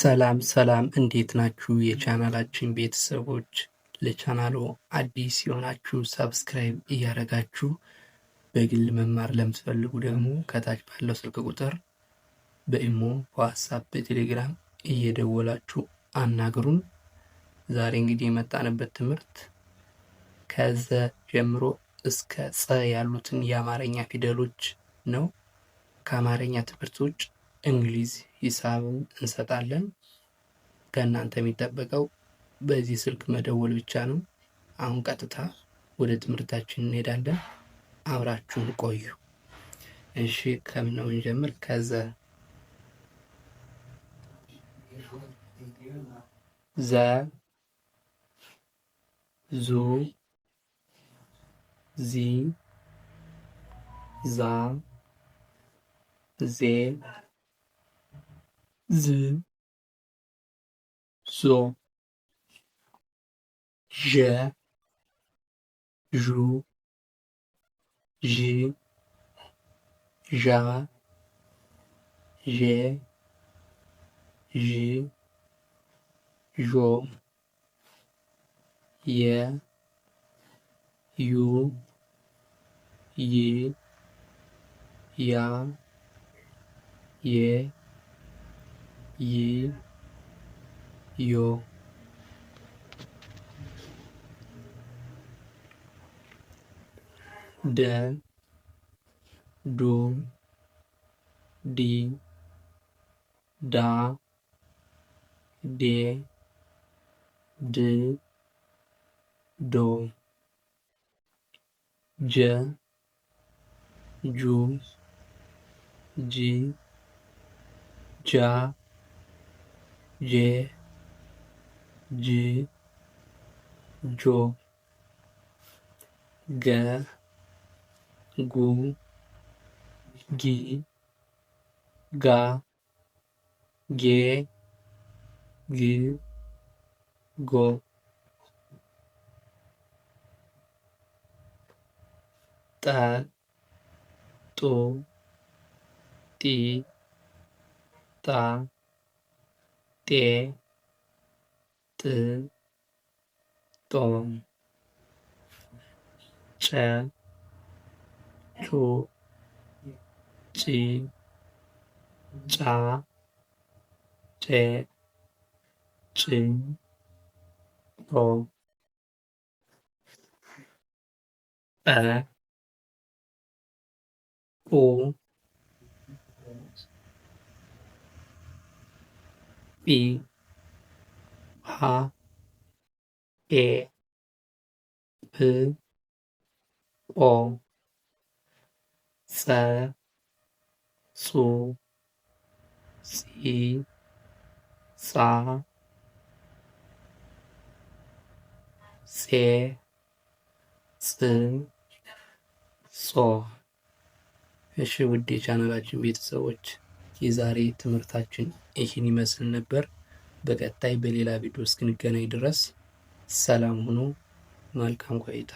ሰላም እንዴት ናችሁ? የቻናላችን ቤተሰቦች ለቻናሉ አዲስ የሆናችሁ ሰብስክራይብ እያደረጋችሁ በግል መማር ለምትፈልጉ ደግሞ ከታች ባለው ስልክ ቁጥር በኢሞ፣ በዋትስአፕ፣ በቴሌግራም እየደወላችሁ አናግሩን። ዛሬ እንግዲህ የመጣንበት ትምህርት ከዘ ጀምሮ እስከ ጸ ያሉትን የአማርኛ ፊደሎች ነው። ከአማርኛ ትምህርቶች እንግሊዝ፣ ሂሳብን እንሰጣለን። ከእናንተ የሚጠበቀው በዚህ ስልክ መደወል ብቻ ነው። አሁን ቀጥታ ወደ ትምህርታችን እንሄዳለን። አብራችሁን ቆዩ። እሺ፣ ከምን ነው እንጀምር? ከዘ ዘ ዙ ዚ ዛ ዜ ዝ ዞ ዠ ዡ ዢ ዣ ዤ ዢ ዦ የ ዩ ይ ያ የ ይ ዮ ደ ዱ ዲ ዳ ዴ ድ ዶ ጀ ጁ ጂ ጃ ጄ ጅ ጆ ገ ጉ ጊ ጋ ጌ ግ ጎ ጠ ጡ ጢ ጣ ጤ ጥ ጦ ጨ ጩ ጪ ጫ ጬ ጭ ጦ ጰ ጱ ጲ ፓ ጴ ፕ ጶ ጸ ጹ ጺ ጻ ጼ ጽ ጾ። እሺ ውድ የቻናላችን ቤተሰቦች የዛሬ ትምህርታችን ይህን ይመስል ነበር። በቀጣይ በሌላ ቪዲዮ እስክንገናኝ ድረስ ሰላም ሁኑ። መልካም ቆይታ